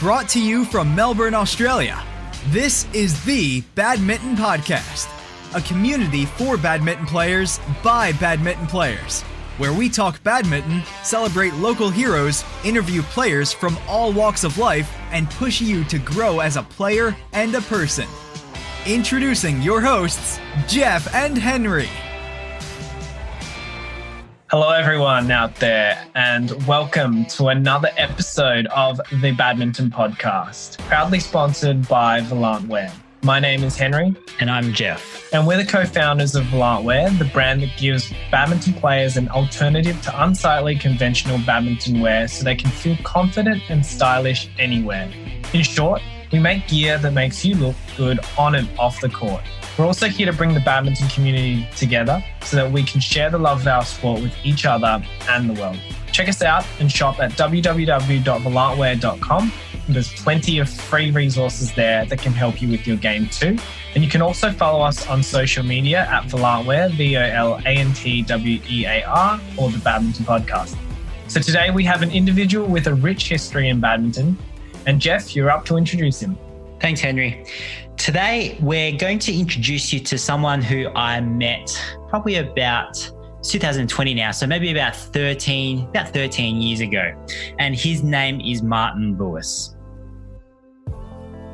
Brought to you from Melbourne, Australia. This is the Badminton Podcast, a community for badminton players by badminton players, where we talk badminton, celebrate local heroes, interview players from all walks of life, and push you to grow as a player and a person. Introducing your hosts, Jeff and Henry. Hello everyone out there, and welcome to another episode of the Badminton Podcast, proudly sponsored by Volant. My name is Henry. And I'm Jeff. And we're the co-founders of Volant, the brand that gives badminton players an alternative to unsightly conventional badminton wear so they can feel confident and stylish anywhere. In short, we make gear that makes you look good on and off the court. We're also here to bring the badminton community together so that we can share the love of our sport with each other and the world. Check us out and shop at www.volantwear.com. There's plenty of free resources there that can help you with your game too. And you can also follow us on social media at Volantwear, VOLANTWEAR, or the Badminton Podcast. So today we have an individual with a rich history in badminton. And Jeff, you're up to introduce him. Thanks, Henry. Today, we're going to introduce you to someone who I met probably about 2020 now, so maybe about 13 years ago. And his name is Martyn Lewis.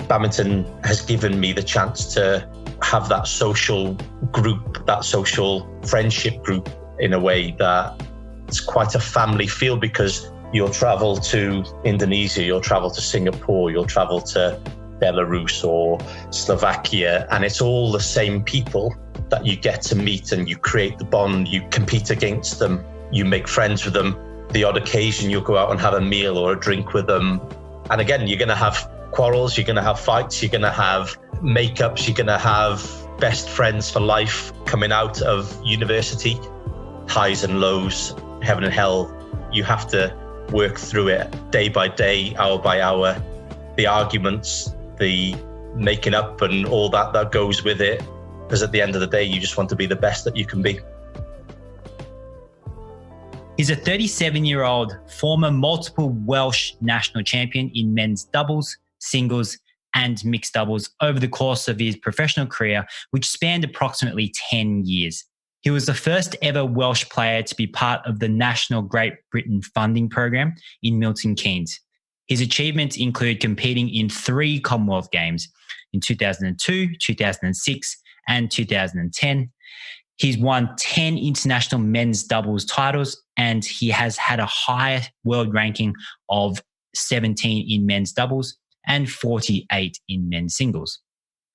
Badminton has given me the chance to have that social group, that social friendship group in a way that it's quite a family feel, because you'll travel to Indonesia, you'll travel to Singapore, you'll travel to Belarus or Slovakia, and it's all the same people that you get to meet, and you create the bond, you compete against them, you make friends with them. The odd occasion you'll go out and have a meal or a drink with them. And again, you're going to have quarrels, you're going to have fights, you're going to have makeups, you're going to have best friends for life coming out of university. Highs and lows, heaven and hell. You have to work through it day by day, hour by hour. The arguments, the making up and all that goes with it. Because at the end of the day, you just want to be the best that you can be. He's a 37-year-old former multiple Welsh national champion in men's doubles, singles, and mixed doubles over the course of his professional career, which spanned approximately 10 years. He was the first ever Welsh player to be part of the National Great Britain Funding Programme in Milton Keynes. His achievements include competing in 3 Commonwealth Games in 2002, 2006, and 2010. He's won 10 international men's doubles titles, and he has had a high world ranking of 17 in men's doubles and 48 in men's singles.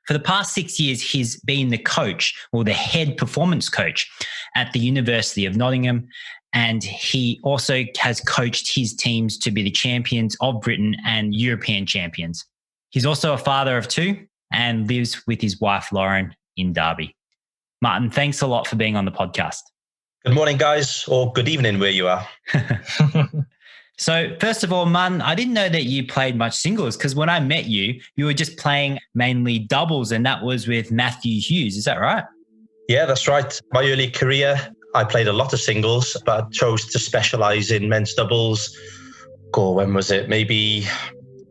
For the past 6 years, he's been the coach, or the head performance coach at the University of Nottingham, and he also has coached his teams to be the champions of Britain and European champions. He's also a father of 2 and lives with his wife, Lauren, in Derby. Martyn, thanks a lot for being on the podcast. Good morning, guys, or good evening where you are. So first of all, Martyn, I didn't know that you played much singles, because when I met you, you were just playing mainly doubles, and that was with Matthew Hughes. Is that right? Yeah, that's right. My early career, I played a lot of singles, but I chose to specialise in men's doubles. When was it? Maybe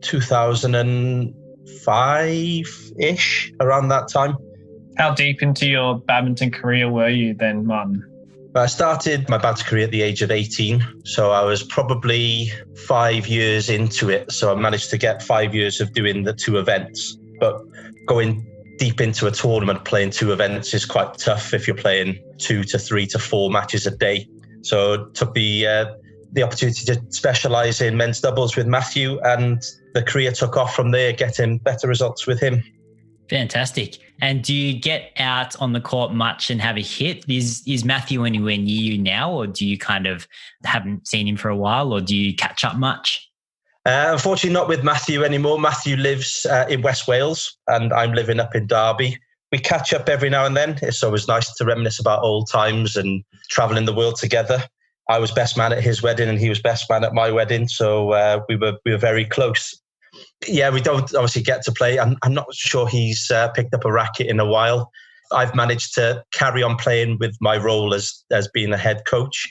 2005-ish, around that time. How deep into your badminton career were you then, Martyn? I started my badminton career at the age of 18, so I was probably 5 years into it. So I managed to get 5 years of doing the 2 events. But going deep into a tournament, playing 2 events is quite tough if you're playing 2 to 3 to 4 matches a day. So took the opportunity to specialise in men's doubles with Matthew, and the career took off from there, getting better results with him. Fantastic. And do you get out on the court much and have a hit? Is Matthew anywhere near you now, or do you kind of haven't seen him for a while, or do you catch up much? Unfortunately, not with Matthew anymore. Matthew lives in West Wales and I'm living up in Derby. We catch up every now and then. It's always nice to reminisce about old times and traveling the world together. I was best man at his wedding and he was best man at my wedding. So we were very close. Yeah, we don't obviously get to play. I'm not sure he's picked up a racket in a while. I've managed to carry on playing with my role as being a head coach,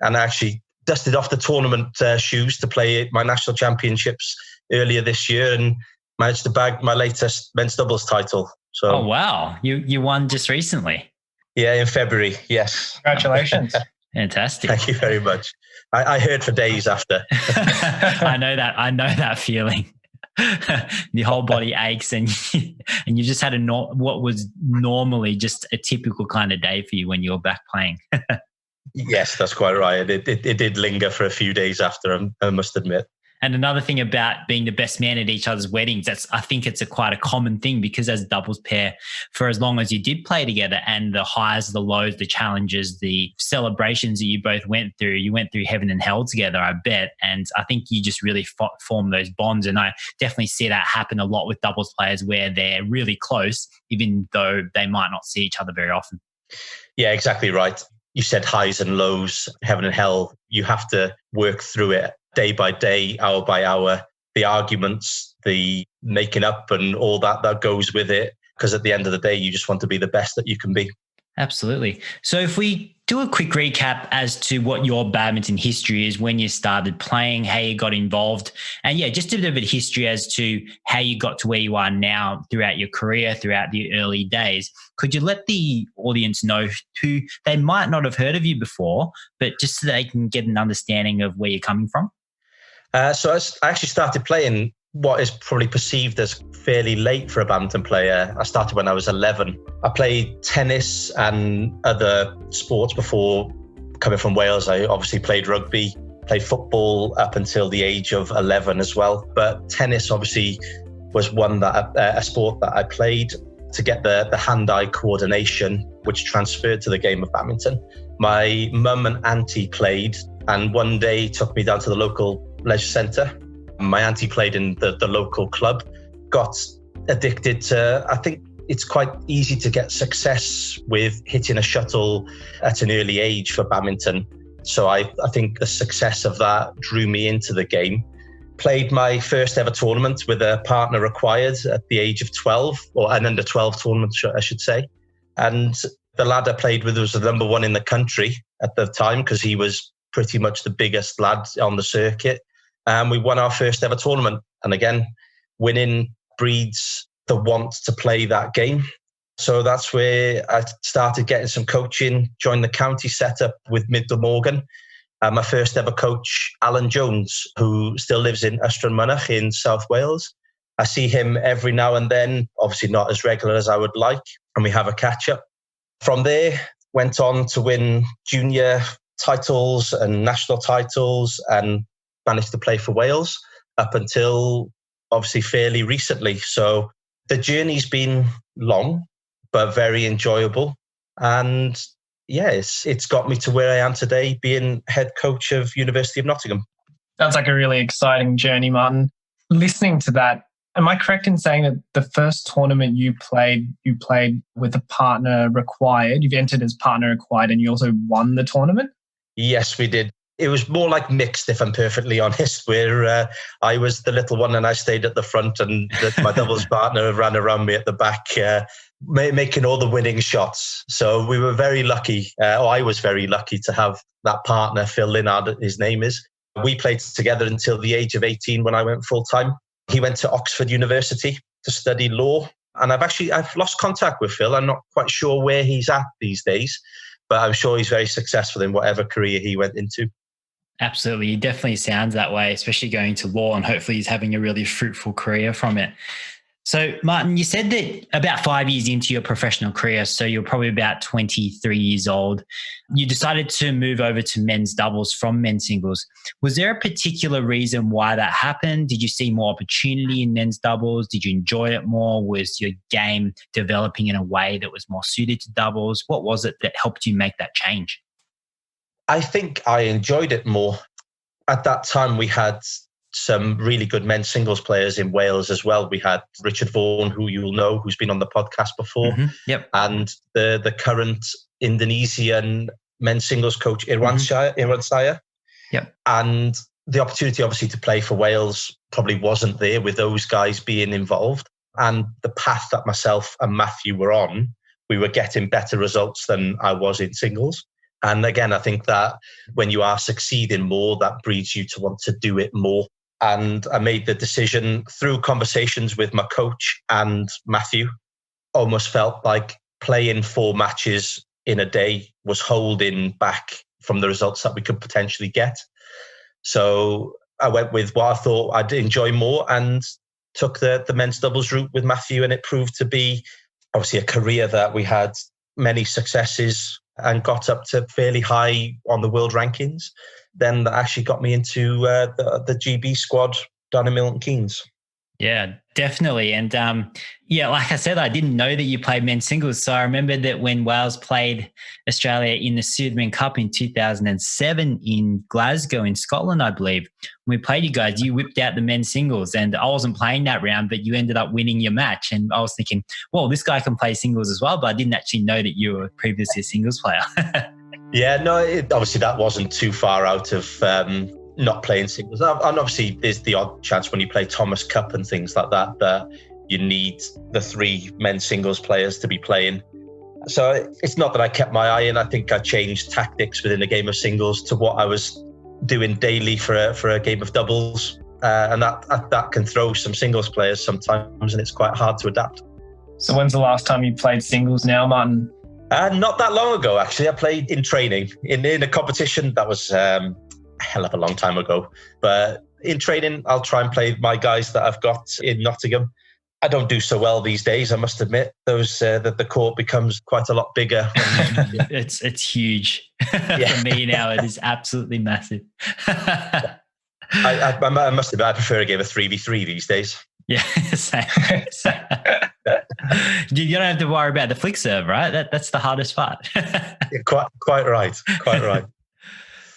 and actually dusted off the tournament shoes to play my national championships earlier this year and managed to bag my latest men's doubles title. So, oh, wow. You won just recently. Yeah, in February. Yes. Congratulations. Fantastic. Thank you very much. I heard for days after. I know that feeling. The whole body aches and you just had what was normally just a typical kind of day for you when you were back playing. Yes, that's quite right. It did linger for a few days after, I must admit. And another thing about being the best man at each other's weddings, I think it's quite a common thing, because as a doubles pair, for as long as you did play together, and the highs, the lows, the challenges, the celebrations that you both went through, you went through heaven and hell together, I bet. And I think you just really form those bonds. And I definitely see that happen a lot with doubles players, where they're really close, even though they might not see each other very often. Yeah, exactly right. You said highs and lows, heaven and hell. You have to work through it day by day, hour by hour, the arguments, the making up and all that goes with it. Because at the end of the day, you just want to be the best that you can be. Absolutely. So if we do a quick recap as to what your badminton history is, when you started playing, how you got involved, and just a bit of a history as to how you got to where you are now throughout your career, throughout the early days. Could you let the audience know who they might not have heard of you before, but just so they can get an understanding of where you're coming from? So I actually started playing what is probably perceived as fairly late for a badminton player. I started when I was 11. I played tennis and other sports before coming from Wales. I obviously played rugby, played football up until the age of 11 as well. But tennis obviously was a sport that I played to get the hand-eye coordination, which transferred to the game of badminton. My mum and auntie played, and one day took me down to the local leisure centre. My auntie played in the local club, got addicted to, I think it's quite easy to get success with hitting a shuttle at an early age for badminton. So I think the success of that drew me into the game. Played my first ever tournament with a partner required at the age of 12, or an under 12 tournament, I should say. And the lad I played with was the number one in the country at the time, because he was pretty much the biggest lad on the circuit. And we won our first ever tournament. And again, winning breeds the want to play that game. So that's where I started getting some coaching, joined the county setup with Middle Morgan. My first ever coach, Alan Jones, who still lives in Ystrad in South Wales. I see him every now and then, obviously not as regular as I would like, and we have a catch up. From there, went on to win junior titles and national titles, and managed to play for Wales up until obviously fairly recently. So the journey's been long, but very enjoyable. And it's got me to where I am today, being head coach of University of Nottingham. Sounds like a really exciting journey, Martyn. Listening to that, am I correct in saying that the first tournament you played with a partner required? You've entered as partner required, and you also won the tournament? Yes, we did. It was more like mixed, if I'm perfectly honest, where I was the little one and I stayed at the front, and my doubles partner ran around me at the back, making all the winning shots. So we were very lucky, or I was very lucky to have that partner, Phil Linnard, his name is. We played together until the age of 18 when I went full-time. He went to Oxford University to study law. And I've lost contact with Phil. I'm not quite sure where he's at these days, but I'm sure he's very successful in whatever career he went into. Absolutely. He definitely sounds that way, especially going to law, and hopefully he's having a really fruitful career from it. So, Martyn, you said that about 5 years into your professional career, so you're probably about 23 years old, you decided to move over to men's doubles from men's singles. Was there a particular reason why that happened? Did you see more opportunity in men's doubles? Did you enjoy it more? Was your game developing in a way that was more suited to doubles? What was it that helped you make that change? I think I enjoyed it more. At that time, we had some really good men's singles players in Wales as well. We had Richard Vaughan, who you'll know, who's been on the podcast before, Yep. And the current Indonesian men's singles coach, Irwan Saya. Yep. And the opportunity, obviously, to play for Wales probably wasn't there with those guys being involved. And the path that myself and Matthew were on, we were getting better results than I was in singles. And again, I think that when you are succeeding more, that breeds you to want to do it more. And I made the decision through conversations with my coach and Matthew. Almost felt like playing 4 matches in a day was holding back from the results that we could potentially get. So I went with what I thought I'd enjoy more and took the men's doubles route with Matthew. And it proved to be obviously a career that we had many successes and got up to fairly high on the world rankings. Then that actually got me into the GB squad down in Milton Keynes. Yeah, definitely. And like I said, I didn't know that you played men's singles. So I remember that when Wales played Australia in the Sudirman Cup in 2007 in Glasgow in Scotland, I believe, when we played you guys, you whipped out the men's singles, and I wasn't playing that round, but you ended up winning your match. And I was thinking, well, this guy can play singles as well, but I didn't actually know that you were previously a singles player. Yeah, no, obviously that wasn't too far out of not playing singles. And obviously there's the odd chance when you play Thomas Cup and things like that, that you need the 3 men's singles players to be playing. So it's not that I kept my eye in. I think I changed tactics within a game of singles to what I was doing daily for a game of doubles. And that can throw some singles players sometimes, and it's quite hard to adapt. So when's the last time you played singles now, Martyn? Not that long ago, actually. I played in training in a competition. That was a hell of a long time ago. But in training, I'll try and play my guys that I've got in Nottingham. I don't do so well these days, I must admit. That the court becomes quite a lot bigger. It's huge. For me now, it is absolutely massive. I must admit, I prefer a game of 3v3 these days. Yeah, same. You don't have to worry about the flick serve, right? That's the hardest part. Yeah, quite right.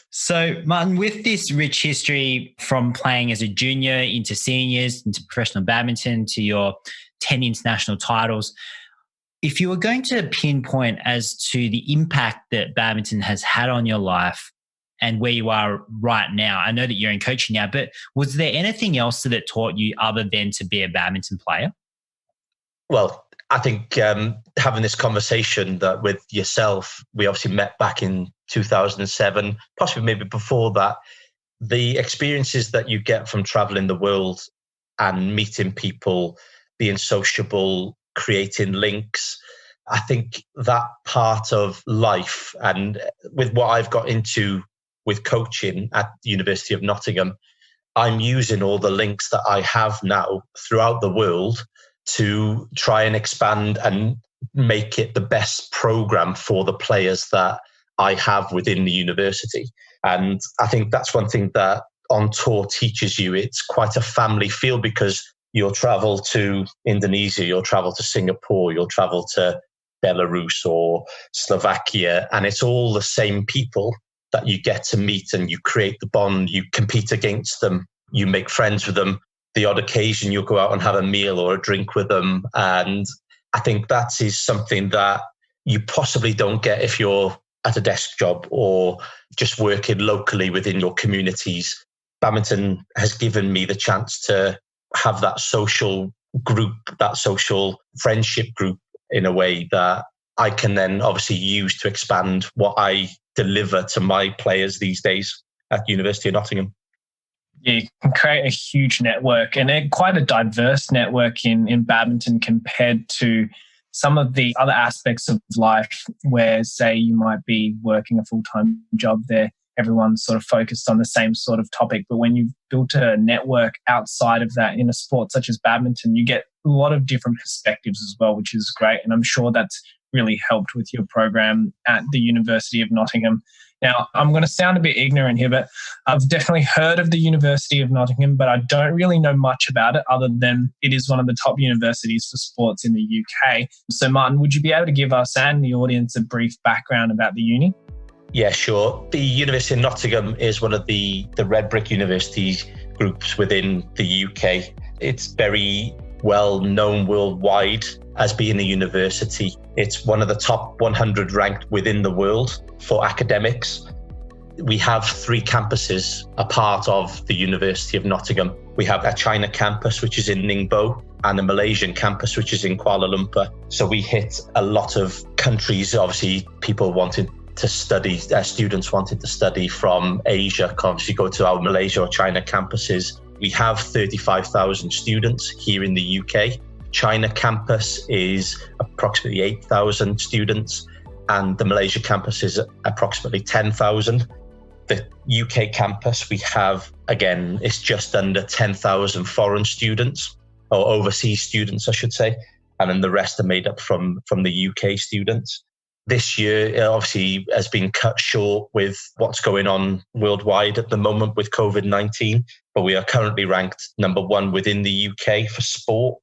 So, Martyn, with this rich history from playing as a junior into seniors, into professional badminton, to your 10 international titles, if you were going to pinpoint as to the impact that badminton has had on your life and where you are right now, I know that you're in coaching now, but was there anything else that it taught you other than to be a badminton player? Well, I think having this conversation that with yourself, we obviously met back in 2007, possibly maybe before that, the experiences that you get from traveling the world and meeting people, being sociable, creating links, I think that part of life, and with what I've got into with coaching at the University of Nottingham, I'm using all the links that I have now throughout the world to try and expand and make it the best program for the players that I have within the university. And I think that's one thing that on tour teaches you. It's quite a family feel because you'll travel to Indonesia, you'll travel to Singapore, you'll travel to Belarus or Slovakia, and it's all the same people that you get to meet, and you create the bond, you compete against them, you make friends with them. The odd occasion you'll go out and have a meal or a drink with them. And I think that is something that you possibly don't get if you're at a desk job or just working locally within your communities. Badminton has given me the chance to have that social group, that social friendship group in a way that I can then obviously use to expand what I deliver to my players these days at the University of Nottingham. You can create a huge network, and quite a diverse network in badminton compared to some of the other aspects of life where, say, you might be working a full-time job there. Everyone's sort of focused on the same sort of topic. But when you've built a network outside of that in a sport such as badminton, you get a lot of different perspectives as well, which is great. And I'm sure that's really helped with your program at the University of Nottingham. Now, I'm going to sound a bit ignorant here, but I've definitely heard of the University of Nottingham, but I don't really know much about it other than it is one of the top universities for sports in the UK. So, Martyn, would you be able to give us and the audience a brief background about the uni? Yeah, sure. The University of Nottingham is one of the red brick universities groups within the UK. It's very well known worldwide as being a university. It's one of the top 100 ranked within the world for academics. We have 3 campuses a part of the University of Nottingham. We have a China campus, which is in Ningbo, and a Malaysian campus, which is in Kuala Lumpur. So we hit a lot of countries, obviously people wanted to study, students wanted to study from Asia, obviously go to our Malaysia or China campuses. We have 35,000 students here in the UK. China campus is approximately 8,000 students, and the Malaysia campus is approximately 10,000. The UK campus, we have, again, it's just under 10,000 foreign students, or overseas students, I should say. And then the rest are made up from the UK students. This year, it obviously, has been cut short with what's going on worldwide at the moment with COVID-19. But we are currently ranked number 1 within the UK for sport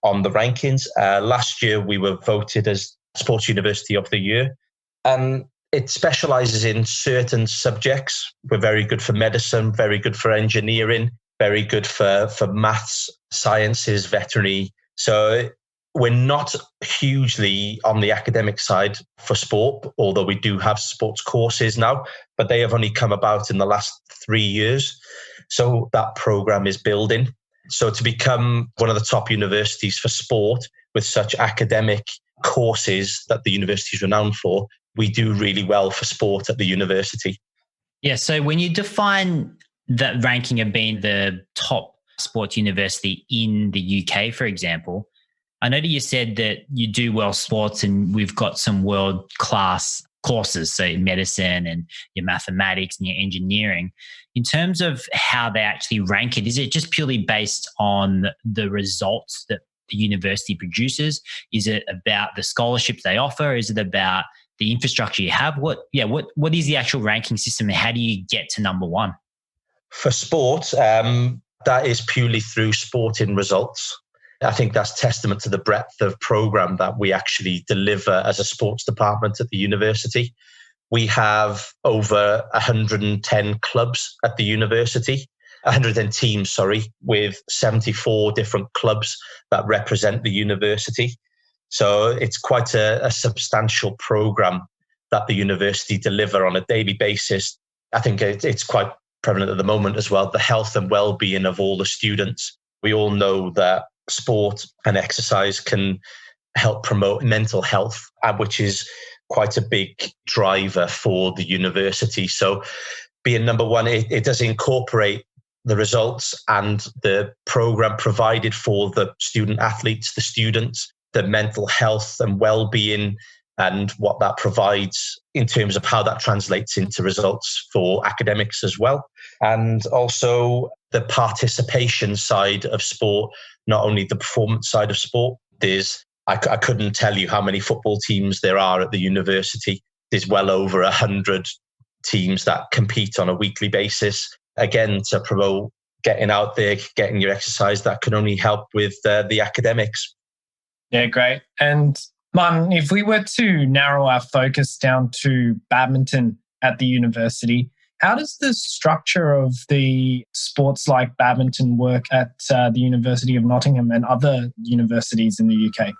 on the rankings. Last year, we were voted as Sports University of the Year. And it specialises in certain subjects. We're very good for medicine, very good for engineering, very good for maths, sciences, veterinary. So we're not hugely on the academic side for sport, although we do have sports courses now, but they have only come about in the last 3 years. So that program is building. So to become one of the top universities for sport with such academic courses that the university is renowned for, we do really well for sport at the university. Yeah, so when you define that ranking of being the top sports university in the UK, for example, I know that you said that you do well sports and we've got some world-class courses, so medicine and your mathematics and your engineering. In terms of how they actually rank it, is it just purely based on the results that the university produces? Is it about the scholarships they offer? Is it about the infrastructure you have? What is the actual ranking system and how do you get to number 1? For sport, that is purely through sporting results. I think that's testament to the breadth of program that we actually deliver as a sports department at the university. We have over 110 clubs at the university, 110 teams, with 74 different clubs that represent the university. So it's quite a substantial program that the university deliver on a daily basis. I think it's quite prevalent at the moment as well, the health and well-being of all the students. We all know that sport and exercise can help promote mental health, which is quite a big driver for the university. So being number 1, it does incorporate the results and the program provided for the student athletes, the students, the mental health and well-being, and what that provides in terms of how that translates into results for academics as well. And also the participation side of sport, not only the performance side of sport. I couldn't tell you how many football teams there are at the university. There's well over 100 teams that compete on a weekly basis. Again, to promote getting out there, getting your exercise, that can only help with the academics. Yeah, great. And Martyn, if we were to narrow our focus down to badminton at the university, how does the structure of the sports like badminton work at the University of Nottingham and other universities in the UK?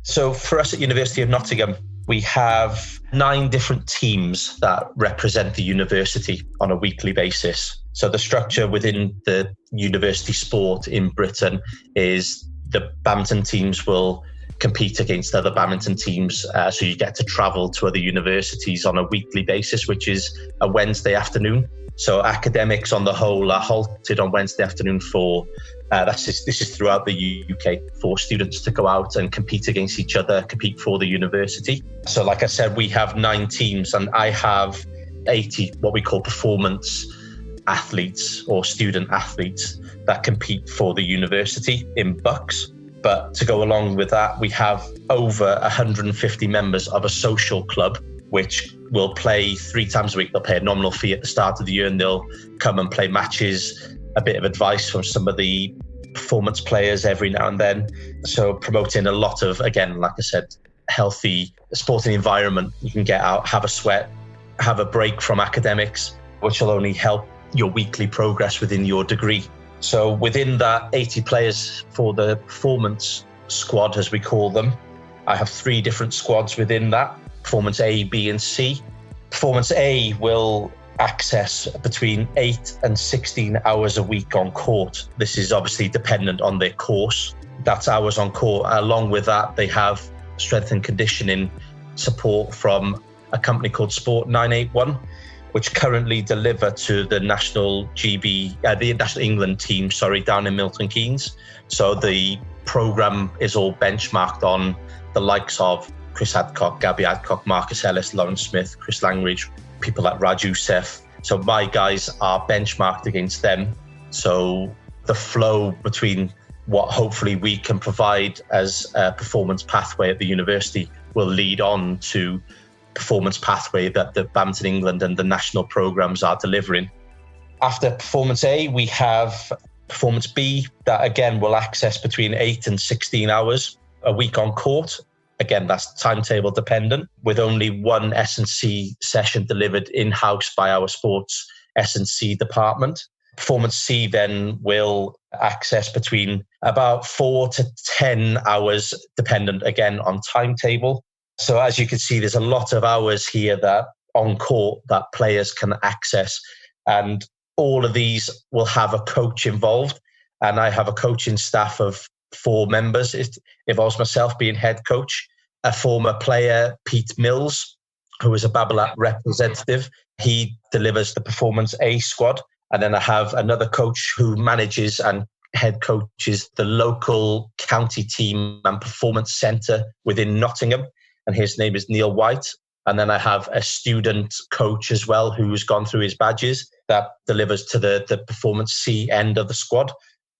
So for us at University of Nottingham, we have 9 different teams that represent the university on a weekly basis. So the structure within the university sport in Britain is the badminton teams will compete against other badminton teams. So you get to travel to other universities on a weekly basis, which is a Wednesday afternoon. So academics on the whole are halted on Wednesday afternoon for, this is throughout the UK, for students to go out and compete against each other, compete for the university. So like I said, we have 9 teams and I have 80 what we call performance athletes or student athletes that compete for the university in bucks. But to go along with that, we have over 150 members of a social club, which will play 3 times a week. They'll pay a nominal fee at the start of the year and they'll come and play matches, a bit of advice from some of the performance players every now and then. So promoting a lot of, again, like I said, healthy sporting environment. You can get out, have a sweat, have a break from academics, which will only help your weekly progress within your degree. So within that 80 players for the performance squad, as we call them, I have 3 different squads within that, performance A, B, and C. Performance A will access between 8 and 16 hours a week on court. This is obviously dependent on their course. That's hours on court. Along with that, they have strength and conditioning support from a company called Sport 981. which currently deliver to the national the national England team, down in Milton Keynes. So the program is all benchmarked on the likes of Chris Adcock, Gabby Adcock, Marcus Ellis, Lauren Smith, Chris Langridge, people like Raju Seth. So my guys are benchmarked against them. So the flow between what hopefully we can provide as a performance pathway at the university will lead on to performance pathway that the Badminton England and the national programs are delivering. After Performance A, we have Performance B that again will access between 8 and 16 hours a week on court. Again, that's timetable dependent, with only one S&C session delivered in-house by our sports S&C department. Performance C then will access between about 4 to 10 hours, dependent again on timetable. So as you can see, there's a lot of hours here that on court that players can access. And all of these will have a coach involved. And I have a coaching staff of 4 members. It involves myself being head coach, a former player, Pete Mills, who is a Babolat representative. He delivers the Performance A squad. And then I have another coach who manages and head coaches the local county team and performance centre within Nottingham. And his name is Neil White. And then I have a student coach as well who's gone through his badges that delivers to the Performance C end of the squad.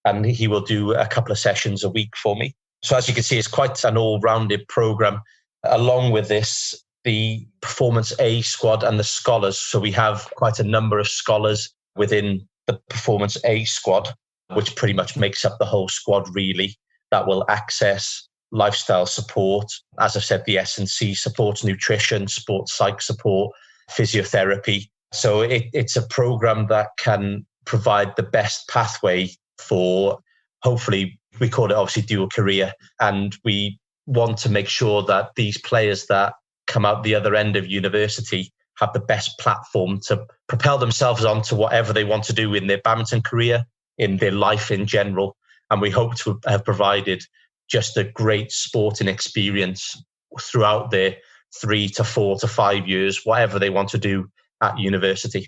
And he will do a couple of sessions a week for me. So as you can see, it's quite an all-rounded programme. Along with this, the Performance A squad and the scholars. So we have quite a number of scholars within the Performance A squad, which pretty much makes up the whole squad really, that will access lifestyle support. As I've said, the S&C supports nutrition, sports psych support, physiotherapy. So it's a program that can provide the best pathway for, hopefully, we call it obviously dual career. And we want to make sure that these players that come out the other end of university have the best platform to propel themselves on to whatever they want to do in their badminton career, in their life in general. And we hope to have provided just a great sporting experience throughout their 3 to 4 to 5 years, whatever they want to do at university.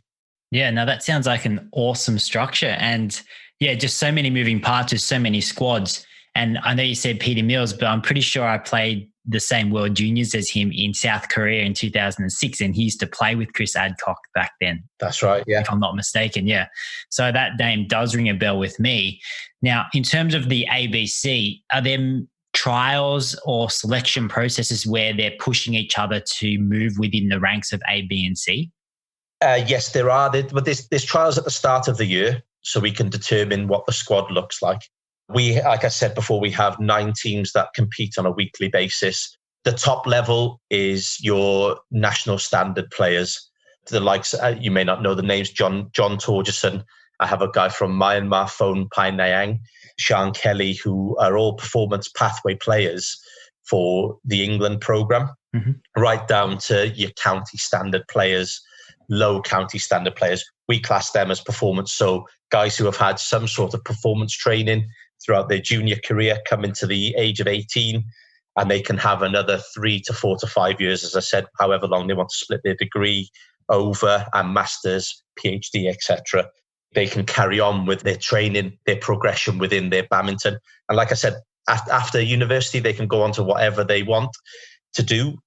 Yeah, no, that sounds like an awesome structure. And yeah, just so many moving parts with so many squads. And I know you said Peter Mills, but I'm pretty sure I played the same World Juniors as him in South Korea in 2006. And he used to play with Chris Adcock back then. That's right, yeah. If I'm not mistaken, yeah. So that name does ring a bell with me. Now, in terms of the ABC, are there trials or selection processes where they're pushing each other to move within the ranks of A, B, and C? Yes, there are. But there's trials at the start of the year, so we can determine what the squad looks like. We, like I said before, we have 9 teams that compete on a weekly basis. The top level is your national standard players. The likes, you may not know the names, John Torgerson. I have a guy from Myanmar, Phone Pai Nyang, Sean Kelly, who are all performance pathway players for the England programme, right down to your county standard players, low county standard players. We class them as performance. So guys who have had some sort of performance training throughout their junior career, come into the age of 18, and they can have another 3 to 4 to 5 years, as I said, however long they want to split their degree over, and masters, PhD, etc. They can carry on with their training, their progression within their badminton. And like I said, after university, they can go on to whatever they want to do.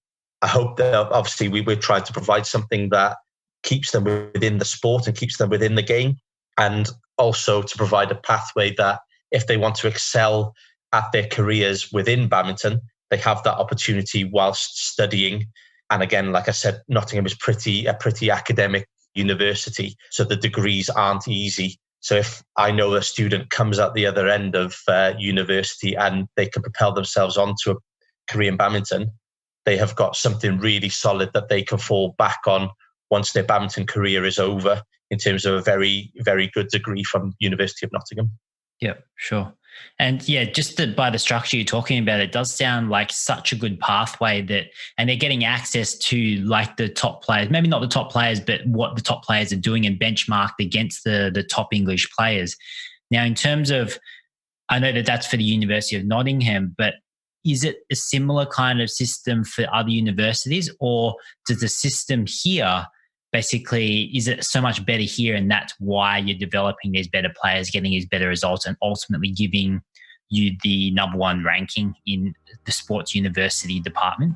I hope that obviously we're trying to provide something that keeps them within the sport and keeps them within the game, and also to provide a pathway that if they want to excel at their careers within badminton, they have that opportunity whilst studying. And again, like I said, Nottingham is a pretty academic university, so the degrees aren't easy. So if I know a student comes at the other end of university and they can propel themselves onto a career in badminton, they have got something really solid that they can fall back on once their badminton career is over, in terms of a very, very good degree from University of Nottingham. Yeah, sure. And yeah, by the structure you're talking about, it does sound like such a good pathway and they're getting access to like the top players, maybe not the top players, but what the top players are doing and benchmarked against the top English players. Now, in terms of, I know that that's for the University of Nottingham, but is it a similar kind of system for other universities, or does the system here basically, is it so much better here and that's why you're developing these better players, getting these better results and ultimately giving you the number one ranking in the sports university department?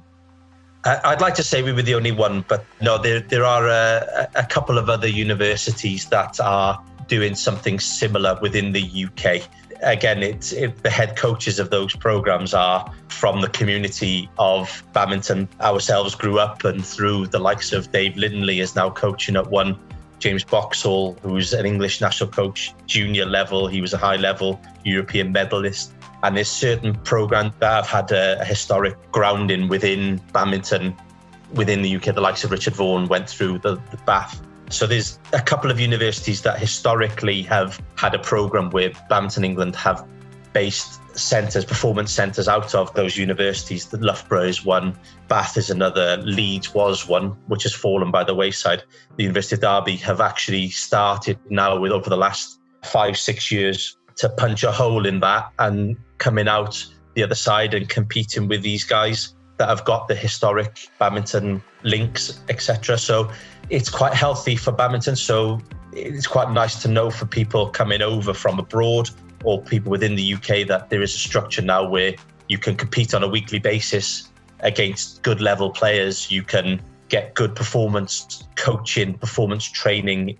I'd like to say we were the only one, but no, there are a couple of other universities that are doing something similar within the UK. Again, the head coaches of those programs are from the community of badminton. Ourselves grew up and through the likes of Dave Lindley is now coaching at one. James Boxall, who's an English national coach, junior level. He was a high level European medalist. And there's certain programs that have had a historic grounding within badminton within the UK. The likes of Richard Vaughan went through the Bath. So there's a couple of universities that historically have had a program where Badminton England have based centres, performance centres out of those universities. The Loughborough is one, Bath is another, Leeds was one, which has fallen by the wayside. The University of Derby have actually started now with over the last 5-6 years to punch a hole in that and coming out the other side and competing with these guys that have got the historic badminton links, etc. So it's quite healthy for badminton. So it's quite nice to know for people coming over from abroad or people within the UK that there is a structure now where you can compete on a weekly basis against good level players. You can get good performance coaching, performance training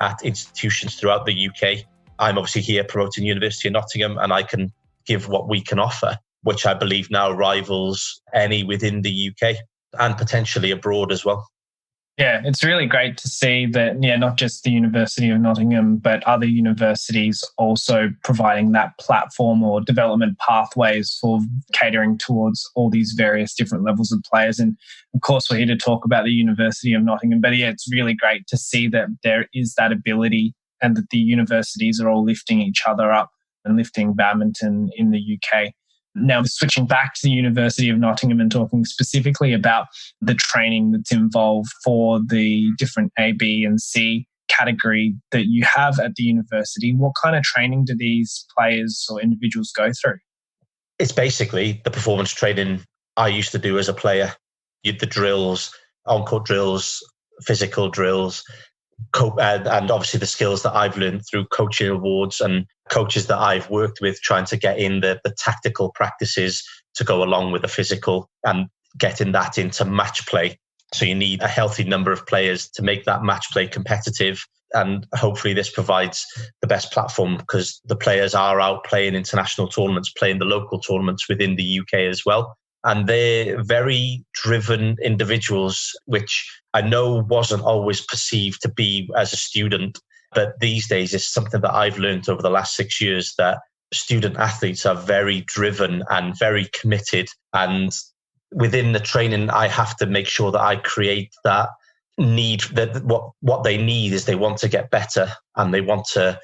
at institutions throughout the UK. I'm obviously here promoting University of Nottingham and I can give what we can offer, which I believe now rivals any within the UK and potentially abroad as well. Yeah, it's really great to see that, not just the University of Nottingham, but other universities also providing that platform or development pathways for catering towards all these various different levels of players. And of course, we're here to talk about the University of Nottingham, but yeah, it's really great to see that there is that ability and that the universities are all lifting each other up and lifting badminton in the UK. Now, switching back to the University of Nottingham and talking specifically about the training that's involved for the different A, B and C category that you have at the university, what kind of training do these players or individuals go through? It's basically the performance training I used to do as a player. The drills, on-court drills, physical drills, and obviously the skills that I've learned through coaching awards and coaches that I've worked with trying to get in the tactical practices to go along with the physical and getting that into match play. So you need a healthy number of players to make that match play competitive. And hopefully this provides the best platform because the players are out playing international tournaments, playing the local tournaments within the UK as well. And they're very driven individuals, which I know wasn't always perceived to be as a student. But these days, it's something that I've learned over the last 6 years that student athletes are very driven and very committed. And within the training, I have to make sure that I create that need, that what they need is they want to get better and they want to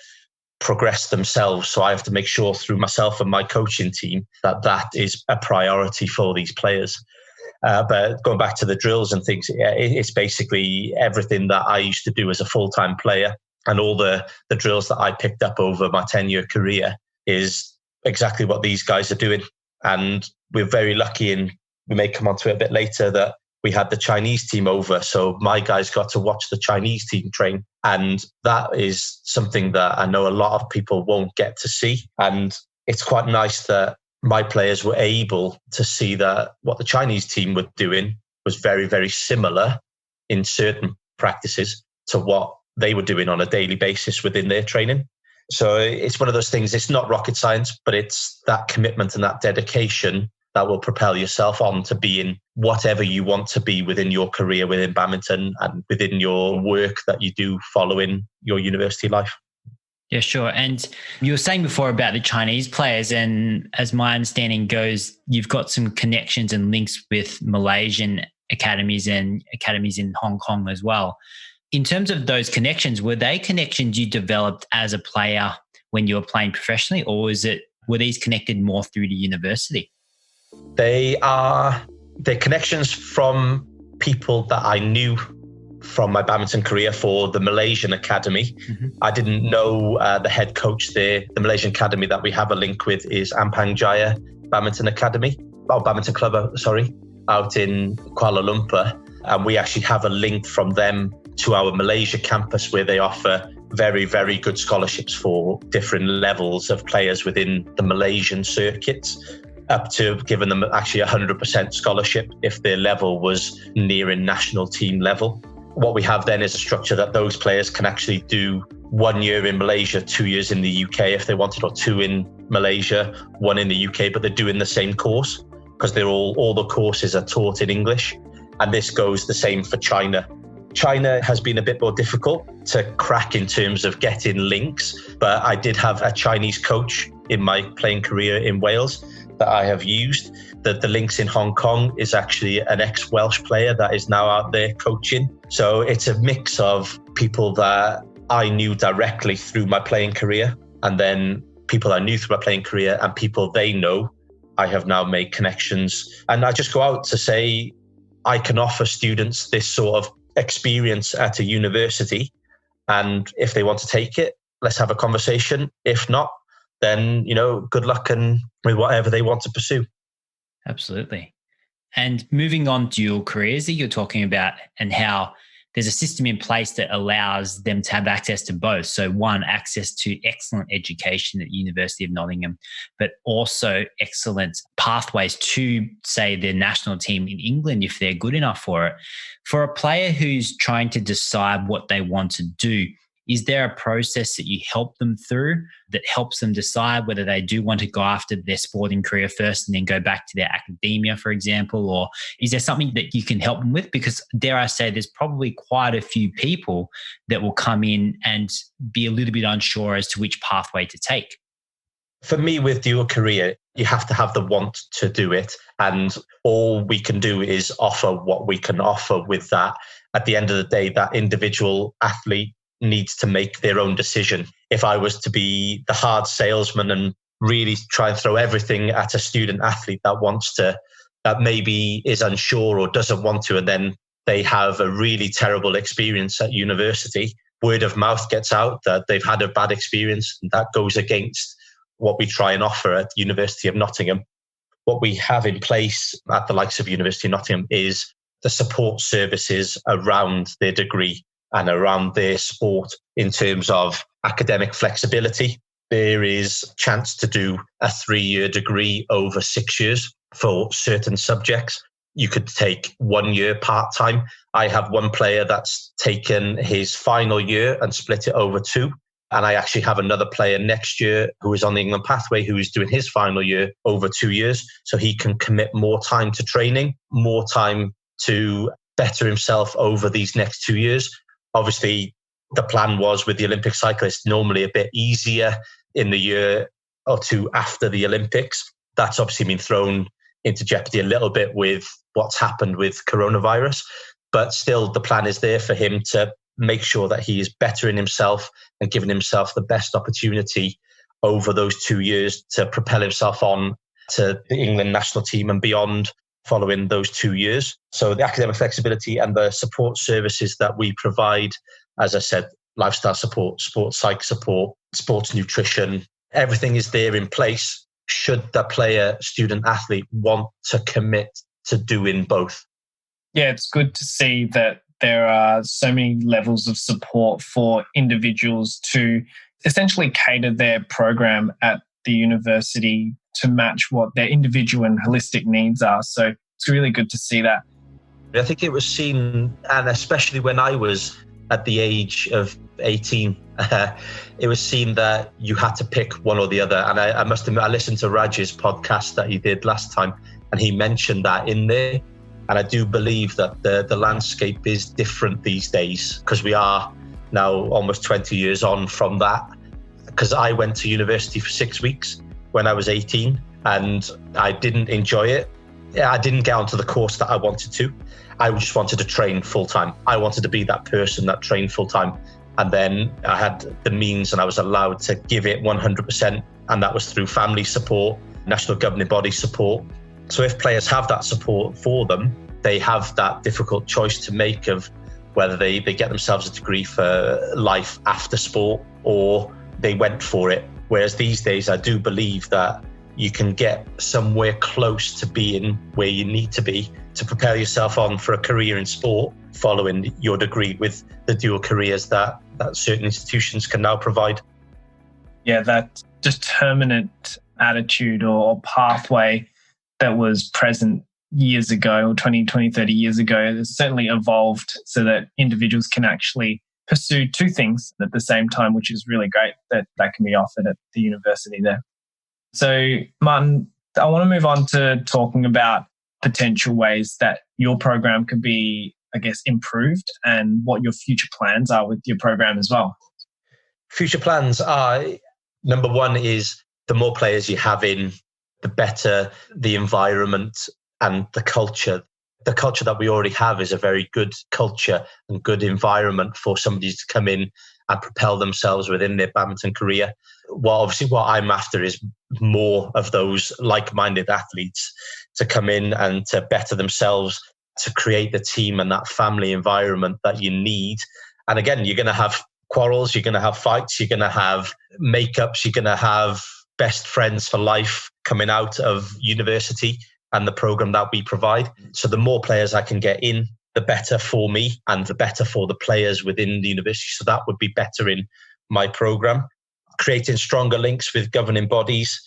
progress themselves. So I have to make sure through myself and my coaching team that is a priority for these players. But going back to the drills and things, it's basically everything that I used to do as a full-time player and all the drills that I picked up over my 10-year career is exactly what these guys are doing. And we're very lucky, and we may come on to it a bit later, that we had the Chinese team over. So my guys got to watch the Chinese team train. And that is something that I know a lot of people won't get to see. And it's quite nice that my players were able to see that what the Chinese team were doing was very, very similar in certain practices to what they were doing on a daily basis within their training. So it's one of those things, it's not rocket science, but it's that commitment and that dedication that will propel yourself on to being whatever you want to be within your career, within badminton and within your work that you do following your university life. Yeah, sure. And you were saying before about the Chinese players, and as my understanding goes, you've got some connections and links with Malaysian academies and academies in Hong Kong as well. In terms of those connections, were they connections you developed as a player when you were playing professionally, or were these connected more through the university? They're connections from people that I knew from my badminton career for the Malaysian Academy. Mm-hmm. I didn't know the head coach there. The Malaysian Academy that we have a link with is Ampang Jaya Badminton Club, out in Kuala Lumpur. And we actually have a link from them to our Malaysia campus, where they offer very, very good scholarships for different levels of players within the Malaysian circuits, up to giving them actually 100% scholarship if their level was nearing national team level. What we have then is a structure that those players can actually do 1 year in Malaysia, 2 years in the UK if they wanted, or 2 in Malaysia, 1 in the UK, but they're doing the same course because they're all the courses are taught in English. And this goes the same for China. China has been a bit more difficult to crack in terms of getting links, but I did have a Chinese coach in my playing career in Wales that I have used. The links in Hong Kong is actually an ex-Welsh player that is now out there coaching. So it's a mix of people that I knew directly through my playing career, and then people I knew through my playing career and people they know. I have now made connections, and I just go out to say I can offer students this sort of experience at a university, and if they want to take it, let's have a conversation. If not, then, good luck and with whatever they want to pursue. Absolutely. And moving on to your careers that you're talking about, and how there's a system in place that allows them to have access to both. So one, access to excellent education at University of Nottingham, but also excellent pathways to, say, the national team in England if they're good enough for it. For a player who's trying to decide what they want to do, is there a process that you help them through that helps them decide whether they do want to go after their sporting career first and then go back to their academia, for example? Or is there something that you can help them with? Because dare I say, there's probably quite a few people that will come in and be a little bit unsure as to which pathway to take. For me, with dual career, you have to have the want to do it. And all we can do is offer what we can offer with that. At the end of the day, that individual athlete needs to make their own decision. If I was to be the hard salesman and really try and throw everything at a student athlete that maybe is unsure or doesn't want to, and then they have a really terrible experience at university, word of mouth gets out that they've had a bad experience, and that goes against what we try and offer at University of Nottingham. What we have in place at the likes of University of Nottingham is the support services around their degree and around their sport in terms of academic flexibility. There is a chance to do a 3-year degree over 6 years for certain subjects. You could take 1 year part-time. I have one player that's taken his final year and split it over 2. And I actually have another player next year who is on the England pathway who is doing his final year over 2 years. So he can commit more time to training, more time to better himself over these next 2 years. Obviously, the plan was with the Olympic cyclists, normally a bit easier in the year or 2 after the Olympics. That's obviously been thrown into jeopardy a little bit with what's happened with coronavirus. But still, the plan is there for him to make sure that he is bettering himself and giving himself the best opportunity over those 2 years to propel himself on to the England national team and beyond following those 2 years. So the academic flexibility and the support services that we provide, as I said, lifestyle support, sports psych support, sports nutrition, everything is there in place should the player, student, athlete want to commit to doing both. Yeah, it's good to see that there are so many levels of support for individuals to essentially cater their program at the university to match what their individual and holistic needs are. So it's really good to see that. I think it was seen, and especially when I was at the age of 18, it was seen that you had to pick one or the other. And I must admit, I listened to Raj's podcast that he did last time, and he mentioned that in there. And I do believe that the landscape is different these days, because we are now almost 20 years on from that. Because I went to university for 6 weeks when I was 18, and I didn't enjoy it. I didn't get onto the course that I wanted to. I just wanted to train full time. I wanted to be that person that trained full time. And then I had the means and I was allowed to give it 100%. And that was through family support, national governing body support. So if players have that support for them, they have that difficult choice to make of whether they get themselves a degree for life after sport or they went for it. Whereas these days, I do believe that you can get somewhere close to being where you need to be to prepare yourself on for a career in sport following your degree with the dual careers that certain institutions can now provide. Yeah, that determinate attitude or pathway that was present years ago, or 20, 30 years ago, has certainly evolved so that individuals can actually pursue two things at the same time, which is really great that can be offered at the university there. So, Martyn, I want to move on to talking about potential ways that your program could be, I guess, improved and what your future plans are with your program as well. Future plans are, number one is the more players you have in, the better the environment and the culture. The culture that we already have is a very good culture and good environment for somebody to come in and propel themselves within their badminton career. Well, obviously what I'm after is more of those like-minded athletes to come in and to better themselves, to create the team and that family environment that you need. And again, you're going to have quarrels, you're going to have fights, you're going to have makeups, you're going to have best friends for life coming out of university and the program that we provide. So the more players I can get in, the better for me and the better for the players within the university. So that would be better in my program. Creating stronger links with governing bodies.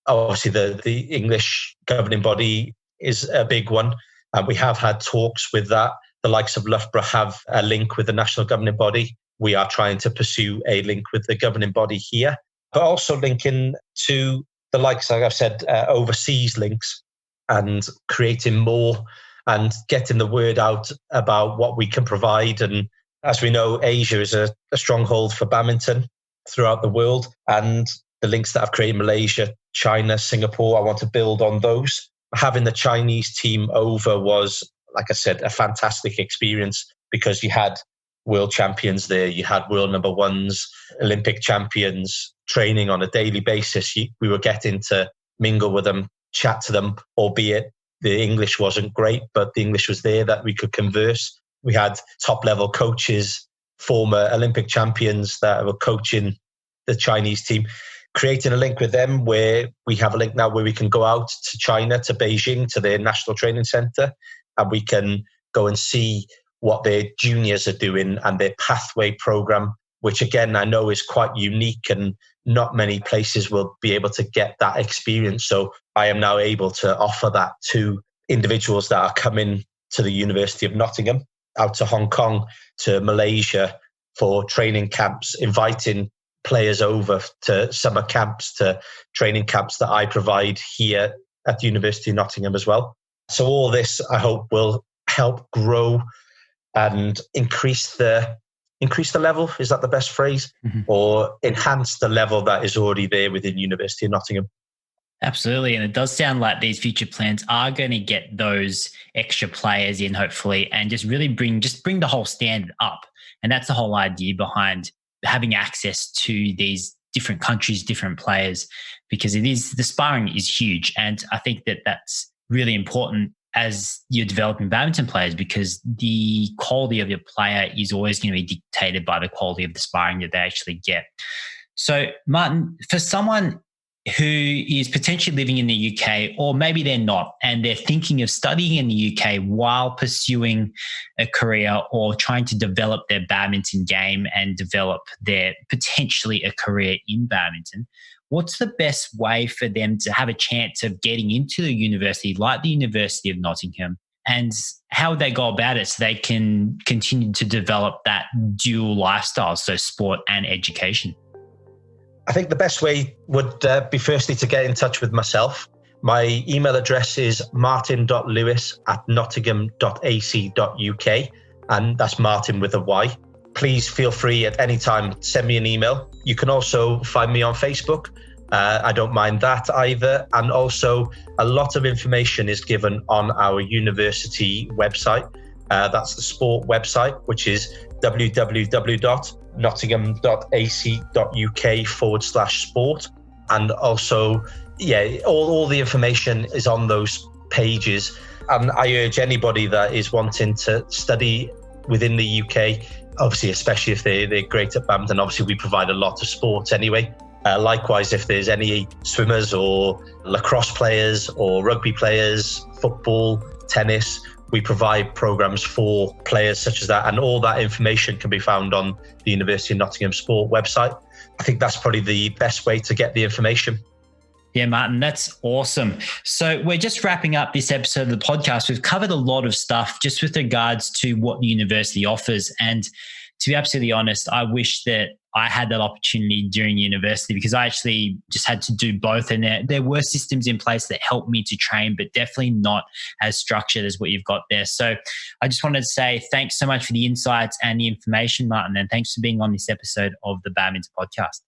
Obviously, the English governing body is a big one. And we have had talks with that. The likes of Loughborough have a link with the national governing body. We are trying to pursue a link with the governing body here, but also linking to the likes, like I've said, overseas links, and creating more and getting the word out about what we can provide. And as we know, Asia is a stronghold for badminton throughout the world. And the links that I've created in Malaysia, China, Singapore, I want to build on those. Having the Chinese team over was, like I said, a fantastic experience because you had world champions there, you had world number ones, Olympic champions training on a daily basis. We were getting to mingle with them, chat to them, albeit the English wasn't great, but the English was there that we could converse. We had top level coaches, former Olympic champions that were coaching the Chinese team, creating a link with them where we have a link now where we can go out to China, to Beijing, to their national training center, and we can go and see what their juniors are doing and their pathway program, which again, I know is quite unique and not many places will be able to get that experience. So I am now able to offer that to individuals that are coming to the University of Nottingham, out to Hong Kong, to Malaysia for training camps, inviting players over to summer camps, to training camps that I provide here at the University of Nottingham as well. So all this, I hope, will help grow and increase the level, is that the best phrase? Mm-hmm. Or enhance the level that is already there within University of Nottingham. Absolutely. And it does sound like these future plans are going to get those extra players in, hopefully, and just really bring the whole standard up. And that's the whole idea behind having access to these different countries, different players, because the sparring is huge. And I think that that's really important as you're developing badminton players, because the quality of your player is always going to be dictated by the quality of the sparring that they actually get. So, Martyn, for someone who is potentially living in the UK, or maybe they're not, and they're thinking of studying in the UK while pursuing a career or trying to develop their badminton game and develop their potentially a career in badminton, what's the best way for them to have a chance of getting into a university like the University of Nottingham, and how would they go about it so they can continue to develop that dual lifestyle, so sport and education? I think the best way would be firstly to get in touch with myself. My email address is martyn.lewis@nottingham.ac.uk, and that's Martyn with a Y. Please feel free at any time to send me an email. You can also find me on Facebook. I don't mind that either. And also a lot of information is given on our university website. That's the sport website, which is www.nottingham.ac.uk/sport. And also, all the information is on those pages. And I urge anybody that is wanting to study within the UK, obviously, especially if they're great at badminton, obviously we provide a lot of sports anyway. Likewise, if there's any swimmers or lacrosse players or rugby players, football, tennis, we provide programs for players such as that, and all that information can be found on the University of Nottingham Sport website. I think that's probably the best way to get the information. Yeah, Martyn, that's awesome. So we're just wrapping up this episode of the podcast. We've covered a lot of stuff just with regards to what the university offers. And to be absolutely honest, I wish that I had that opportunity during university, because I actually just had to do both. And there were systems in place that helped me to train, but definitely not as structured as what you've got there. So I just wanted to say thanks so much for the insights and the information, Martyn, and thanks for being on this episode of the Badminton Podcast.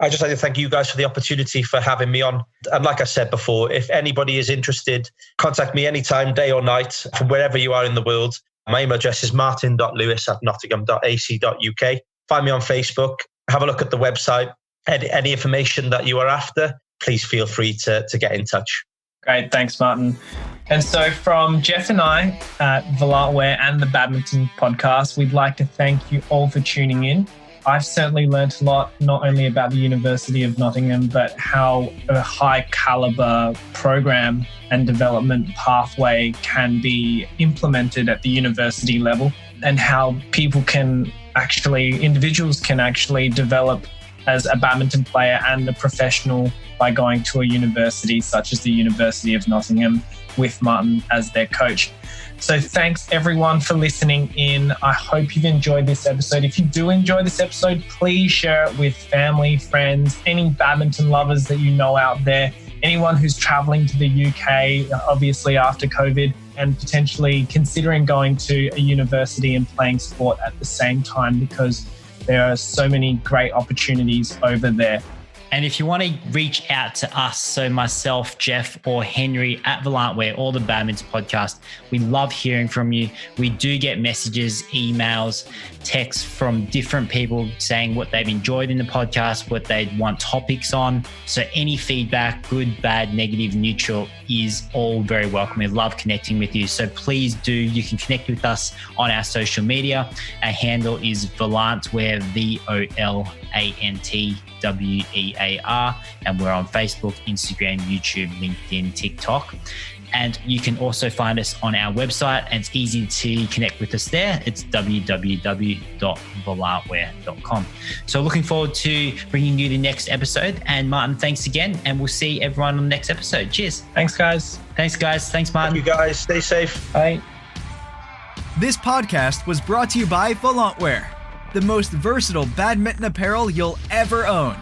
I just like to thank you guys for the opportunity for having me on. And like I said before, if anybody is interested, contact me anytime, day or night, from wherever you are in the world. My email address is martyn.lewis@nottingham.ac.uk. Find me on Facebook, have a look at the website. Any information that you are after, please feel free to get in touch. Great, thanks, Martyn. And so from Jeff and I at Volant and the Badminton Podcast, we'd like to thank you all for tuning in. I've certainly learned a lot, not only about the University of Nottingham, but how a high caliber program and development pathway can be implemented at the university level, and how individuals can actually develop as a badminton player and a professional by going to a university such as the University of Nottingham with Martyn as their coach. So thanks everyone for listening in. I hope you've enjoyed this episode. If you do enjoy this episode, please share it with family, friends, any badminton lovers that you know out there, anyone who's traveling to the UK, obviously after COVID, and potentially considering going to a university and playing sport at the same time, because there are so many great opportunities over there. And if you want to reach out to us, so myself, Jeff, or Henry at Volant or the Badminton Podcast, we love hearing from you. We do get messages, emails, texts from different people saying what they've enjoyed in the podcast, what they want topics on. So any feedback, good, bad, negative, neutral, is all very welcome. We love connecting with you. So please do. You can connect with us on our social media. Our handle is Volant, VOLANTWEAR, and we're on Facebook, Instagram, YouTube, LinkedIn, TikTok. And you can also find us on our website, and it's easy to connect with us there. It's www.volantwear.com. So looking forward to bringing you the next episode. And Martyn, thanks again. And we'll see everyone on the next episode. Cheers. Thanks, guys. Thanks, Martyn. Thank you, guys. Stay safe. Bye. This podcast was brought to you by Volant, the most versatile badminton apparel you'll ever own.